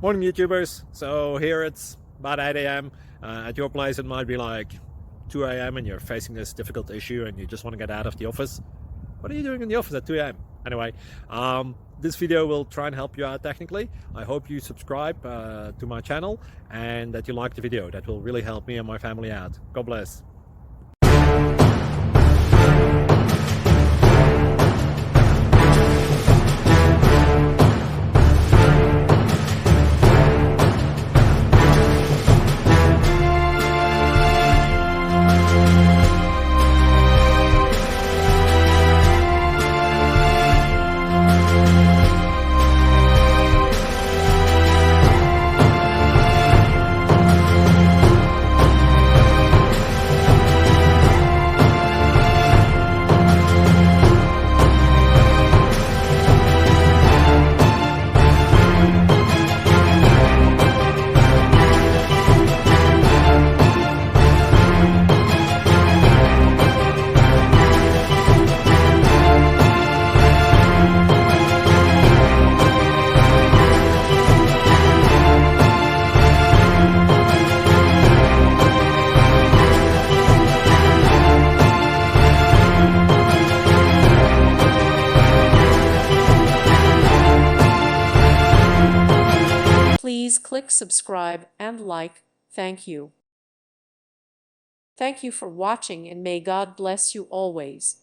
Morning, YouTubers. So here it's about 8 a.m. At your place, it might be like 2 a.m. and you're facing this difficult issue and you just want to get out of the office. What are you doing in the office at 2 a.m.? Anyway, this video will try and help you out technically. I hope you subscribe to my channel and that you like the video. That will really help me and my family out. God bless. Please click subscribe and like. Thank you. Thank you for watching and may God bless you always.